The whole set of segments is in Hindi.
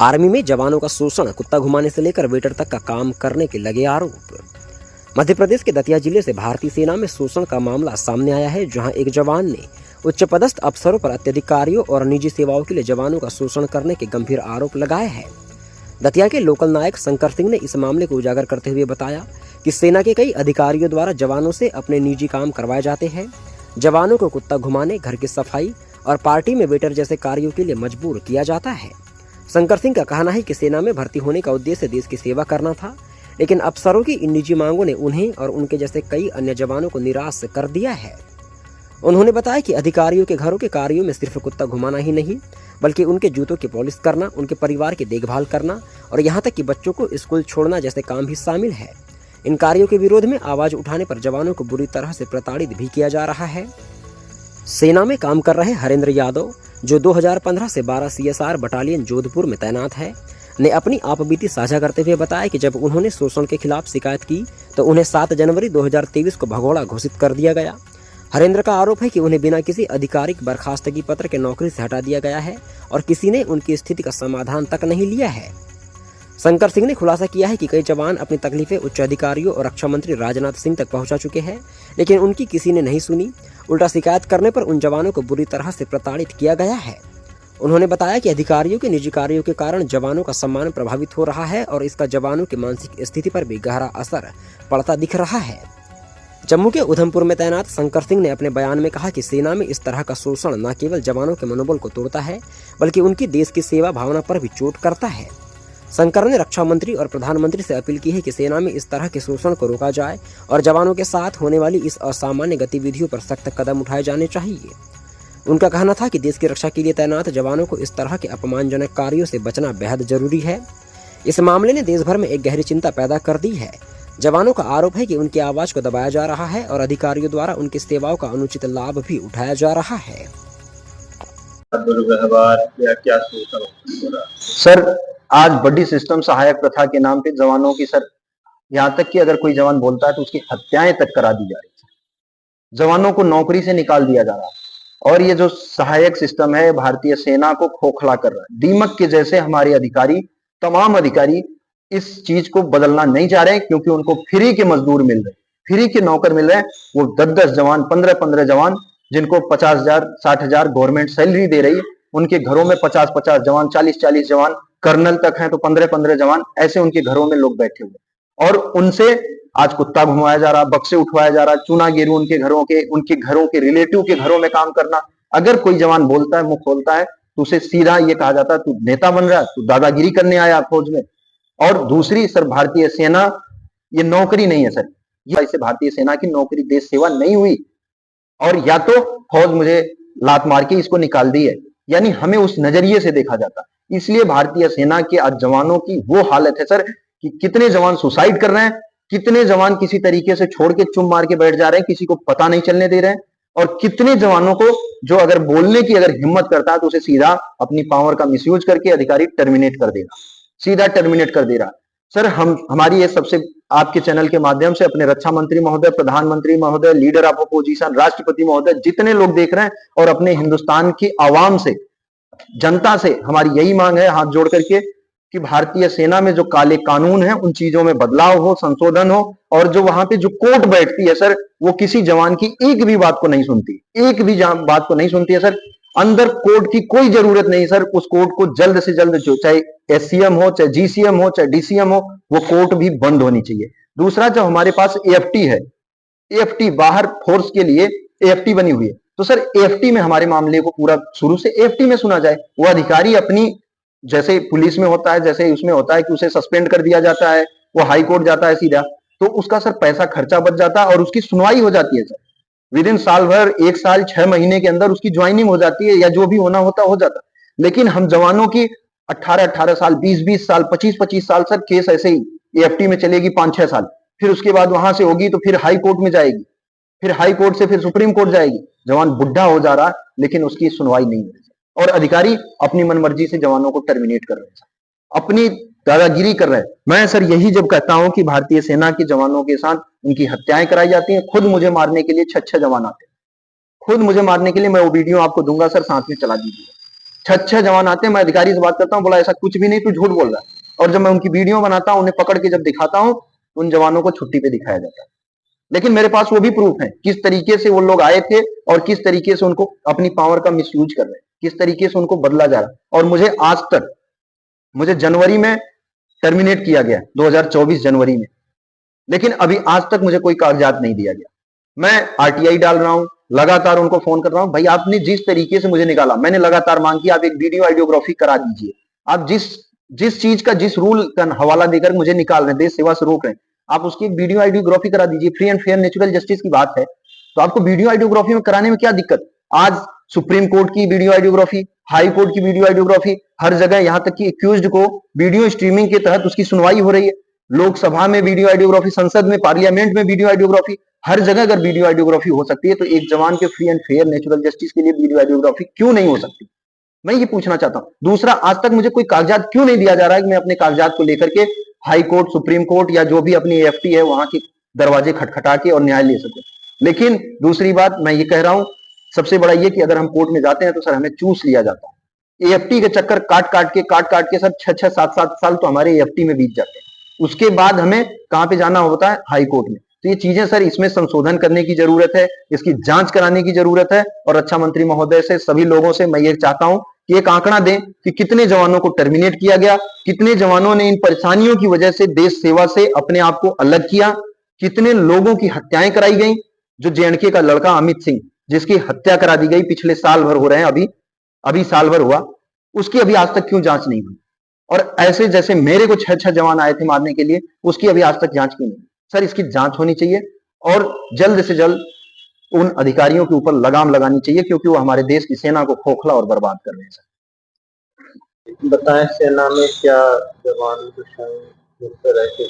आर्मी में जवानों का शोषण, कुत्ता घुमाने से लेकर वेटर तक का काम करने के लगे आरोप। मध्य प्रदेश के दतिया जिले से भारतीय सेना में शोषण का मामला सामने आया है, जहां एक जवान ने उच्च पदस्थ अफसरों पर अत्याधिकारियों और निजी सेवाओं के लिए जवानों का शोषण करने के गंभीर आरोप लगाए हैं। दतिया के लोकल नायक शंकर सिंह ने इस मामले को उजागर करते हुए बताया कि सेना के कई अधिकारियों द्वारा जवानों से अपने निजी काम करवाए जाते हैं। जवानों को कुत्ता घुमाने, घर की सफाई और पार्टी में वेटर जैसे कार्यों के लिए मजबूर किया जाता है। शंकर सिंह का कहना है कि सेना में भर्ती होने का उद्देश्य देश की सेवा करना था, लेकिन अफसरों की इन निजी मांगों ने उन्हें और उनके जैसे कई अन्य जवानों को निराश कर दिया है। उन्होंने बताया कि अधिकारियों के घरों के कार्यों में सिर्फ कुत्ता घुमाना ही नहीं, बल्कि उनके जूतों की पॉलिश करना, उनके परिवार की देखभाल करना और यहाँ तक कि बच्चों को स्कूल छोड़ना जैसे काम भी शामिल है। इन कार्यों के विरोध में आवाज उठाने पर जवानों को बुरी तरह से प्रताड़ित भी किया जा रहा है। सेना में काम कर रहे हरेंद्र यादव, जो 2015 से 12 CSR बटालियन जोधपुर में तैनात है, ने अपनी आपबीती साझा करते हुए बताया कि जब उन्होंने शोषण के खिलाफ शिकायत की तो उन्हें 7 जनवरी 2023 को भगोड़ा घोषित कर दिया गया। हरेंद्र का आरोप है कि उन्हें बिना किसी आधिकारिक बर्खास्तगी पत्र के नौकरी से हटा दिया गया है और किसी ने उनकी स्थिति का समाधान तक नहीं लिया है। शंकर सिंह ने खुलासा किया है कि कई जवान अपनी तकलीफें उच्च अधिकारियों और रक्षा मंत्री राजनाथ सिंह तक पहुंचा चुके हैं, लेकिन उनकी किसी ने नहीं सुनी। उल्टा शिकायत करने पर उन जवानों को बुरी तरह से प्रताड़ित किया गया है। उन्होंने बताया कि अधिकारियों के निजी कार्यों के कारण जवानों का सम्मान प्रभावित हो रहा है और इसका जवानों की मानसिक स्थिति पर भी गहरा असर पड़ता दिख रहा है। जम्मू के उधमपुर में तैनात शंकर सिंह ने अपने बयान में कहा कि सेना में इस तरह का शोषण न केवल जवानों के मनोबल को तोड़ता है, बल्कि उनकी देश की सेवा भावना पर भी चोट करता है। शंकर ने रक्षा मंत्री और प्रधानमंत्री से अपील की है कि सेना में इस तरह के शोषण को रोका जाए और जवानों के साथ होने वाली इस असामान्य गतिविधियों पर सख्त कदम उठाए जाने चाहिए। उनका कहना था कि देश की रक्षा के लिए तैनात जवानों को इस तरह के अपमानजनक कार्यों से बचना बेहद जरूरी है। इस मामले ने देश भर में एक गहरी चिंता पैदा कर दी है। जवानों का आरोप है कि उनकी आवाज को दबाया जा रहा है और अधिकारियों द्वारा उनकी सेवाओं का अनुचित लाभ भी उठाया जा रहा है। दुर्व्यवहार या क्या शोषण हो रहा? सर, आज बड़ी सिस्टम सहायक प्रथा के नाम पे जवानों की, सर, यहाँ तक कि अगर कोई जवान बोलता है तो उसकी हत्याएं तक करा दी जा रही है। जवानों को नौकरी से निकाल दिया जा रहा है और ये जो सहायक सिस्टम है भारतीय सेना को खोखला कर रहा है। दीमक के जैसे हमारे अधिकारी, तमाम अधिकारी इस चीज को बदलना नहीं चाह रहे, क्योंकि उनको फ्री के मजदूर मिल रहे, फ्री के नौकर मिल रहे हैं। वो 10-10 जवान, 15-15 जवान, जिनको 50,000 60,000 गवर्नमेंट सैलरी दे रही, उनके घरों में 50-50 जवान, 40-40 जवान, कर्नल तक हैं तो 15-15 जवान, ऐसे उनके घरों में लोग बैठे हुए और उनसे आज कुत्ता घुमाया जा रहा, बक्से उठवाया जा रहा, चूना गेरू उनके घरों के रिलेटिव के घरों में काम करना। अगर कोई जवान बोलता है, मुंह खोलता है, तो उसे सीधा ये कहा जाता है तू नेता बन रहा है, तू दादागिरी करने आया फौज में। और दूसरी, सर, भारतीय सेना ये नौकरी नहीं है सर, इससे भारतीय सेना की नौकरी देश सेवा नहीं हुई और या तो फौज मुझे लात मार के इसको निकाल दी है, यानी हमें उस नजरिए से देखा जाता। इसलिए भारतीय सेना के आज जवानों की वो हालत है सर कि कितने जवान सुसाइड कर रहे हैं, कितने जवान किसी तरीके से छोड़ के चुम मार के बैठ जा रहे हैं, किसी को पता नहीं चलने दे रहे हैं, और कितने जवानों को जो अगर बोलने की अगर हिम्मत करता है तो उसे सीधा अपनी पावर का मिसयूज करके अधिकारी टर्मिनेट कर देगा, सीधा टर्मिनेट कर दे रहा। सर, हमारी ये सबसे आपके चैनल के माध्यम से अपने रक्षा मंत्री महोदय, प्रधानमंत्री महोदय, लीडर ऑफ अपोजिशन, राष्ट्रपति महोदय, जितने लोग देख रहे हैं और अपने हिंदुस्तान की आवाम से, जनता से हमारी यही मांग है हाथ जोड़ करके कि भारतीय सेना में जो काले कानून है उन चीजों में बदलाव हो, संशोधन हो, और जो वहां पे जो कोर्ट बैठती है सर, वो किसी जवान की एक भी बात को नहीं सुनती, एक भी बात को नहीं सुनती है सर। अंदर कोर्ट की कोई जरूरत नहीं सर, उस कोर्ट को जल्द से जल्द, जो चाहे SCM हो, चाहे GCM हो, चाहे DCM हो, वो कोर्ट भी बंद होनी चाहिए। दूसरा, जो हमारे पास AFT है, AFT बाहर फोर्स के लिए AFT बनी हुई है, तो सर AFT में हमारे मामले को पूरा शुरू से AFT में सुना जाए। वो अधिकारी अपनी, जैसे पुलिस में होता है, जैसे उसमें होता है कि उसे सस्पेंड कर दिया जाता है, वो हाई कोर्ट जाता है सीधा, तो उसका सर पैसा खर्चा बच जाता है और उसकी सुनवाई हो जाती है सर। विद इन साल भर, 1 साल 6 महीने के अंदर उसकी ज्वाइनिंग हो जाती है, या जो भी होना होता हो जाता। लेकिन हम जवानों की 18-18 साल, 20-20 साल, 25-25 साल सर केस ऐसे ही AFT में चलेगी 5-6 साल, फिर उसके बाद वहां से होगी तो फिर हाई कोर्ट में जाएगी, फिर हाई कोर्ट से फिर सुप्रीम कोर्ट जाएगी। जवान बुढ़ा हो जा रहा, लेकिन उसकी सुनवाई नहीं हो रही और अधिकारी अपनी मनमर्जी से जवानों को टर्मिनेट कर रहे हैं, अपनी दादागिरी कर रहे हैं। मैं सर यही जब कहता हूं कि भारतीय सेना के जवानों के साथ उनकी हत्याएं कराई जाती हैं, खुद मुझे मारने के लिए 6-6 जवान आते हैं, खुद मुझे मारने के लिए। मैं वो वीडियो आपको दूंगा सर, साथ में चला दीजिए। छह जवान आते हैं, मैं अधिकारी से बात करता हूँ, बोला ऐसा कुछ भी नहीं, तू झूठ बोल रहा है। और जब मैं उनकी वीडियो बनाता हूँ, उन्हें पकड़ के जब दिखाता हूँ, उन जवानों को छुट्टी पे दिखाया जाता है। लेकिन मेरे पास वो भी प्रूफ है किस तरीके से वो लोग आए थे और किस तरीके से उनको अपनी पावर का मिसयूज कर रहे हैं, किस तरीके से उनको बदला जा रहा है। और मुझे आज तक, मुझे जनवरी में टर्मिनेट किया गया, 2024 जनवरी में, लेकिन अभी आज तक मुझे कोई कागजात नहीं दिया गया। मैं आरटीआई डाल रहा हूं, लगातार उनको फोन कर रहा हूं, भाई आपने जिस तरीके से मुझे निकाला, मैंने लगातार मांग की आप एक वीडियो आइडियोग्राफी करा दीजिए। आप जिस चीज का, जिस रूल का हवाला देकर मुझे निकाल रहे हैं, देश सेवा से रोक रहे हैं, आप उसकी एक वीडियो आइडियोग्राफी करा दीजिए। Free and fair natural justice की बात है, तो आपको वीडियो आइडियोग्राफी में कराने में क्या दिक्कत। आज सुप्रीम कोर्ट की वीडियो आइडियोग्राफी, हाई कोर्ट की वीडियो आइडियोग्राफी, हर जगह, यहां तक कि एक्यूज्ड को वीडियो स्ट्रीमिंग के तहत उसकी सुनवाई हो रही है। लोकसभा में वीडियो आइडियोग्राफी, संसद में, पार्लियामेंट में वीडियो आइडियोग्राफी, हर जगह अगर वीडियो आइडियोग्राफी हो सकती है, तो एक जवान के free and fair natural justice के लिए वीडियो आइडियोग्राफी क्यों नहीं हो सकती, मैं ये पूछना चाहता हूं। दूसरा, आज तक मुझे कोई कागजात क्यों नहीं दिया जा रहा है कि मैं अपने कागजात को लेकर के हाई कोर्ट, सुप्रीम कोर्ट या जो भी अपनी एएफटी है वहां के दरवाजे खटखटा के और न्याय ले सकूं। लेकिन दूसरी बात मैं ये कह रहा हूं, सबसे बड़ा ये कि अगर हम कोर्ट में जाते हैं तो सर हमें चूस लिया जाता है। एएफटी के चक्कर काट काट के सर 6 7 साल तो हमारे एएफटी में बीत जाते हैं। उसके बाद हमें कहां पे जाना होता है, हाई कोर्ट में। तो ये चीजें सर, इसमें संशोधन करने की जरूरत है, इसकी जांच कराने की जरूरत है। और रक्षा मंत्री महोदय से, सभी लोगों से मैं ये चाहता हूं कि एक आंकड़ा दें कि कितने जवानों को टर्मिनेट किया गया, कितने जवानों ने इन परेशानियों की वजह से देश सेवा से अपने आप को अलग किया, कितने लोगों की हत्याएं कराई गई। जो जेएनके का लड़का अमित सिंह, जिसकी हत्या करा दी गई, पिछले साल भर हो रहे हैं, अभी साल भर हुआ, उसकी अभी आज तक क्यों जांच नहीं हुई। और ऐसे जैसे मेरे को 6 जवान आए थे मारने के लिए, उसकी अभी आज तक जांच क्यों नहीं। सर इसकी जांच होनी चाहिए और जल्द से जल्द उन अधिकारियों के ऊपर लगाम लगानी चाहिए, क्योंकि वो हमारे देश की सेना को खोखला और बर्बाद कर रहे हैं। सर बताएं, सेना में क्या जवान किस तरह के।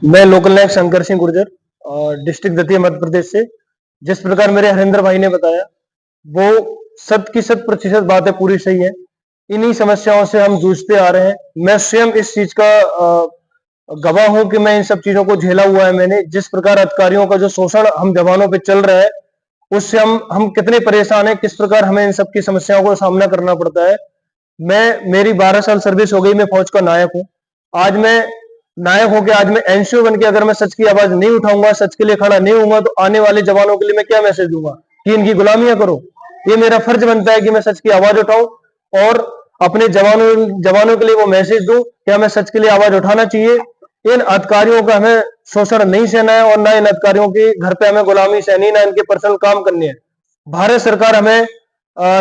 मैं लोकल नायक शंकर सिंह गुर्जर और डिस्ट्रिक्ट दतिया मध्य प्रदेश से। जिस प्रकार मेरे हरिंदर भाई ने बताया, वो 100% बातें पूरी सही है। इन्हीं समस्याओं से हम जूझते आ रहे हैं। मैं स्वयं इस चीज का गवाह हूं कि मैं इन सब चीजों को झेला हुआ है मैंने। जिस प्रकार अधिकारियों का जो शोषण हम जवानों पे चल रहा है, उससे हम कितने परेशान हैं, किस प्रकार हमें इन सब की समस्याओं का सामना करना पड़ता है। मेरी 12 साल सर्विस हो गई, मैं फौज का नायक हूं। आज मैं नायक होकर, आज मैं एनसीओ बन के अगर मैं सच की आवाज नहीं उठाऊंगा, सच के लिए खड़ा नहीं होऊंगा, तो आने वाले जवानों के लिए मैं क्या मैसेज दूंगा कि इनकी गुलामियां करो। ये मेरा फर्ज बनता है कि मैं सच की आवाज उठाऊं और अपने जवानों के लिए वो मैसेज दूं कि हमें सच के लिए आवाज उठाना चाहिए। इन अधिकारियों का हमें शोषण नहीं सहना है और ना इन अधिकारियों के घर पे हमें गुलामी सहनी, ना इनके पर्सनल काम करने हैं। भारत सरकार हमें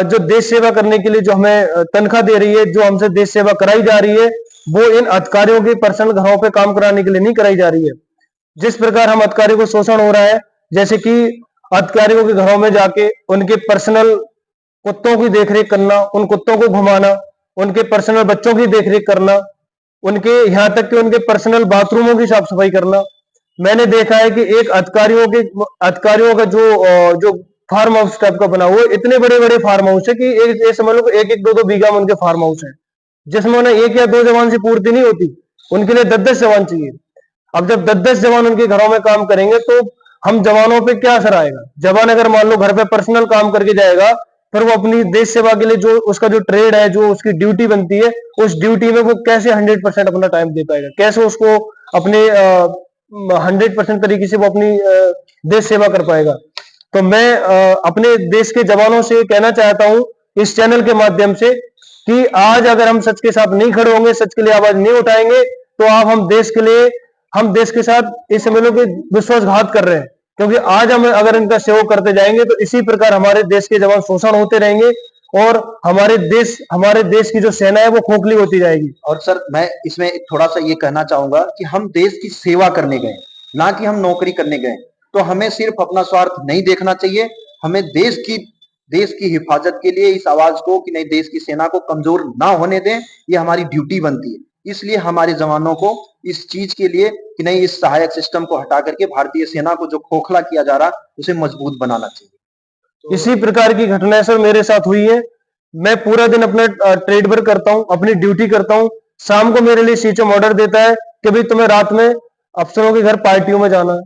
जो देश सेवा करने के लिए जो हमें तनख्वाह दे रही है, जो हमसे देश सेवा कराई जा रही है, वो इन अधिकारियों के पर्सनल घरों पे काम कराने के लिए नहीं कराई जा रही है। जिस प्रकार हम अधिकारियों को शोषण हो रहा है, जैसे कि अधिकारियों के घरों में जाके उनके पर्सनल कुत्तों की देखरेख करना, उन कुत्तों को घुमाना, उनके पर्सनल बच्चों की देखरेख करना, उनके यहाँ तक कि उनके पर्सनल बाथरूमों की साफ सफाई करना। मैंने देखा है कि एक अधिकारियों का जो फार्म हाउस टाइप का बना हुआ, इतने बड़े बड़े फार्म हाउस है कि एक समझ लो एक एक दो बीघा में उनके फार्म हाउस है, जिसमें उन्हें 1 या 2 जवान से पूर्ति नहीं होती, उनके लिए 10-10 जवान चाहिए। अब जब 10-10 जवान उनके घरों में काम करेंगे तो हम जवानों पे क्या असर आएगा। जवान अगर मान लो घर पे पर्सनल काम करके जाएगा, फिर वो अपनी देश सेवा के लिए जो उसका जो ट्रेड है, जो उसकी ड्यूटी बनती है, उस ड्यूटी में वो कैसे 100% अपना टाइम दे पाएगा, कैसे उसको अपने 100% तरीके से वो अपनी देश सेवा कर पाएगा। तो मैं अपने देश के जवानों से कहना चाहता हूं इस चैनल के माध्यम से कि आज अगर हम सच के साथ नहीं खड़े होंगे, सच के लिए आवाज नहीं उठाएंगे, तो हम देश के साथ इस समझ लो कि विश्वासघात कर रहे हैं। क्योंकि आज हम अगर इनका सहयोग करते जाएंगे तो इसी प्रकार हमारे देश के जवान शोषण होते रहेंगे और हमारे देश की जो सेना है वो खोखली होती जाएगी। और सर मैं इसमें थोड़ा सा ये कहना चाहूंगा कि हम देश की सेवा करने गए, ना कि हम नौकरी करने गए। तो हमें सिर्फ अपना स्वार्थ नहीं देखना चाहिए, हमें देश की हिफाजत के लिए इस आवाज को, कि नहीं, देश की सेना को कमजोर ना होने दें, ये हमारी ड्यूटी बनती है। इसलिए हमारे जवानों को इस चीज के लिए कि नहीं, इस सहायक सिस्टम को हटा करके भारतीय सेना को जो खोखला किया जा रहा उसे मजबूत बनाना चाहिए। तो इसी प्रकार की घटनाएं सर मेरे साथ हुई है। मैं पूरा दिन अपना ट्रेड वर्क करता हूं, अपनी ड्यूटी करता हूं। शाम को मेरे लिए सीएम ऑर्डर देता है कि भाई तुम्हें रात में अफसरों के घर पार्टियों में जाना है,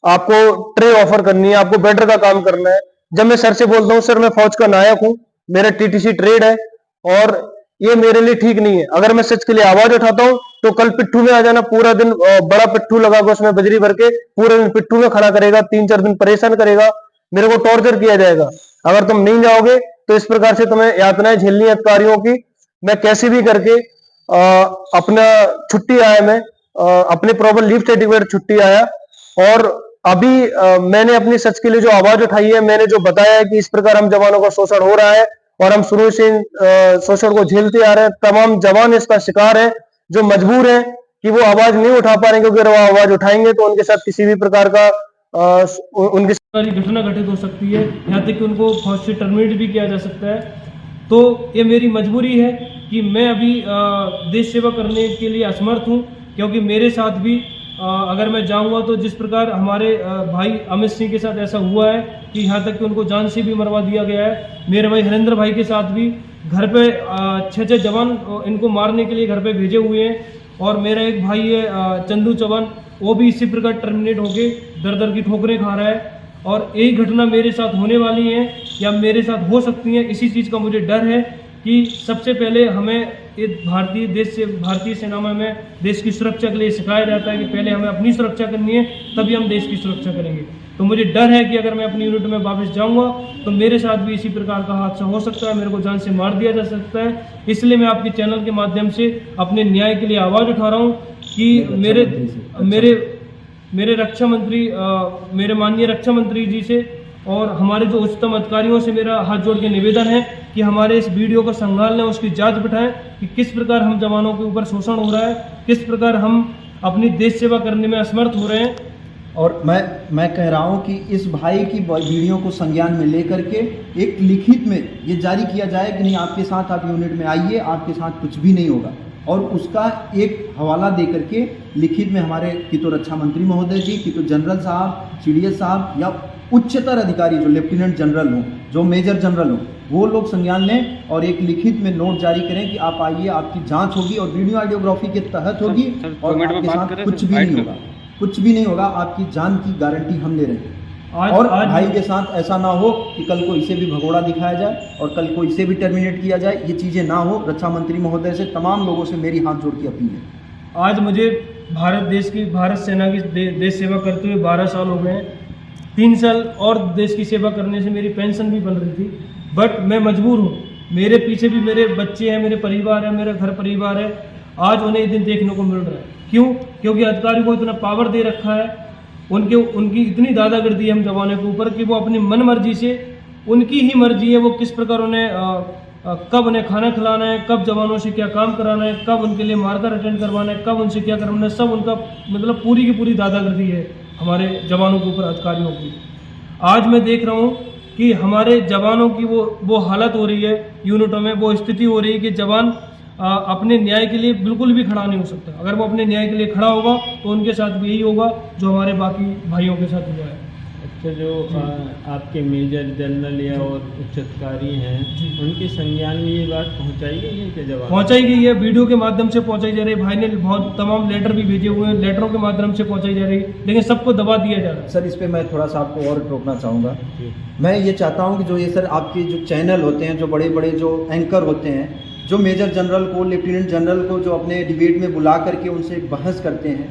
आपको ट्रे ऑफर करनी है, आपको बेटर का काम करना है। जब मैं सर से बोलता हूँ सर मैं फौज का नायक हूं, मेरा टीटीसी ट्रेड है और ये मेरे लिए ठीक नहीं है। अगर मैं सच के लिए आवाज उठाता हूँ तो कल पिट्ठू में आ जाना, पूरा दिन बड़ा पिट्ठू लगाकर उसमें बजरी भर के पूरे दिन पिट्ठू में खड़ा करेगा, 3-4 दिन परेशान करेगा, मेरे को टॉर्चर किया जाएगा। अगर तुम नहीं जाओगे तो इस प्रकार से तुम्हें यातनाएं झेलनी है अधिकारियों की। मैं कैसे भी करके अपना छुट्टी आया, मैं अपने प्रॉपर लीव सर्टिफिकेट छुट्टी आया और अभी मैंने अपनी सच के लिए जो आवाज उठाई है, मैंने जो बताया है कि इस प्रकार हम जवानों का शोषण हो रहा है और हम शुरू से शोषण को झेलते आ रहे हैं। तमाम जवान इसका शिकार है जो मजबूर हैं कि वो आवाज नहीं उठा पा रहे, क्योंकि अगर वो आवाज उठाएंगे तो उनके साथ किसी भी प्रकार का उनकी घटना घटित हो सकती है, यहाँ तक कि उनको फौज से टर्मिनेट भी किया जा सकता है। तो ये मेरी मजबूरी है कि मैं अभी देश सेवा करने के लिए असमर्थ हूँ, क्योंकि मेरे साथ भी अगर मैं जाऊंगा तो जिस प्रकार हमारे भाई अमित सिंह के साथ ऐसा हुआ है कि यहाँ तक कि उनको जान से भी मरवा दिया गया है। मेरे भाई हरेंद्र भाई के साथ भी घर पे 6 जवान इनको मारने के लिए घर पे भेजे हुए हैं और मेरा एक भाई है चंदू चौहान, वो भी इसी प्रकार टर्मिनेट होके दर दर की ठोकरें खा रहा है और यही घटना मेरे साथ होने वाली है या मेरे साथ हो सकती है। इसी चीज़ का मुझे डर है कि सबसे पहले हमें भारतीय सेना में हमें देश की सुरक्षा के लिए सिखाया जाता है कि पहले हमें अपनी सुरक्षा करनी है, तभी हम देश की सुरक्षा करेंगे। तो मुझे डर है कि अगर मैं अपनी यूनिट में वापस जाऊंगा तो मेरे साथ भी इसी प्रकार का हादसा हो सकता है, मेरे को जान से मार दिया जा सकता है। इसलिए मैं आपके चैनल के माध्यम से अपने न्याय के लिए आवाज़ उठा रहा हूँ कि मेरे रक्षा मंत्री, मेरे माननीय रक्षा मंत्री जी से और हमारे जो उच्चतम अधिकारियों से मेरा हाथ जोड़ के निवेदन है कि हमारे इस वीडियो को संभाल लें, उसकी जांच बिठाएं कि किस प्रकार हम जवानों के ऊपर शोषण हो रहा है, किस प्रकार हम अपनी देश सेवा करने में असमर्थ हो रहे हैं। और मैं कह रहा हूं कि इस भाई की वीडियो को संज्ञान में लेकर के एक लिखित में ये जारी किया जाए कि नहीं, आपके साथ आप यूनिट में आइए, आपके साथ कुछ भी नहीं होगा, और उसका एक हवाला दे करके लिखित में हमारे की तो रक्षा मंत्री महोदय जी, की तो जनरल साहब, सीडीएस साहब या उच्चतर अधिकारी जो लेफ्टिनेंट जनरल हों, जो मेजर जनरल हों, वो लोग संज्ञान लें और एक लिखित में नोट जारी करें कि आप आइए, आपकी जांच होगी और वीडियो आइडियोग्राफी के तहत होगी और आपके साथ कुछ भी नहीं होगा, कुछ भी नहीं होगा, आपकी जान की गारंटी हम ले रहे हैं। और भाई के साथ ऐसा ना हो कि कल को इसे भी भगोड़ा दिखाया जाए और कल को इसे भी टर्मिनेट किया जाए, ये चीज़ें ना हो। रक्षा मंत्री महोदय से तमाम लोगों से मेरी हाथ जोड़ की अपील है। आज मुझे भारत सेना की देश सेवा करते हुए 12 साल हो गए हैं। 3 साल और देश की सेवा करने से मेरी पेंशन भी बन रही थी, बट मैं मजबूर हूँ। मेरे पीछे भी मेरे बच्चे हैं, मेरे परिवार है, मेरा घर परिवार है। आज उन्हें दिन देखने को मिल रहा है। क्यों? क्योंकि अधिकारी को इतना पावर दे रखा है, उनकी इतनी दादागिरी है हम जवानों के ऊपर कि वो अपनी मन मर्जी से, उनकी ही मर्जी है वो किस प्रकार उन्हें कब उन्हें खाना खिलाना है, कब जवानों से क्या काम कराना है, कब उनके लिए मार्कर अटेंड करवाना है, कब उनसे क्या करवाना है, सब उनका मतलब पूरी की पूरी दादागिरी है हमारे जवानों के ऊपर, अधिकारियों की। आज मैं देख रहा हूँ कि हमारे जवानों की वो हालत हो रही है यूनिटों में, वो स्थिति हो रही है कि जवान अपने न्याय के लिए बिल्कुल भी खड़ा नहीं हो सकता। अगर वो अपने न्याय के लिए खड़ा होगा तो उनके साथ भी यही होगा जो हमारे बाकी भाइयों के साथ हुआ है। अच्छा, जो आपके मेजर जनरल या और उच्च अधिकारी हैं, उनके संज्ञान में ये बात पहुंचाई गई है कि जवाब पहुंचाई गई है, वीडियो के माध्यम से पहुंचाई जा रही है। भाई ने बहुत तमाम लेटर भी भेजे हुए हैं, लेटरों के माध्यम से पहुंचाई जा रही है, लेकिन सबको दबा दिया जा रहा है। सर, इस पे मैं थोड़ा सा आपको और टोकना चाहूँगा। मैं ये चाहता हूँ कि जो ये सर आपके जो चैनल होते हैं, जो बड़े बड़े जो एंकर होते हैं, जो मेजर जनरल को, लेफ्टिनेंट जनरल को जो अपने डिबेट में बुला करके उनसे बहस करते हैं,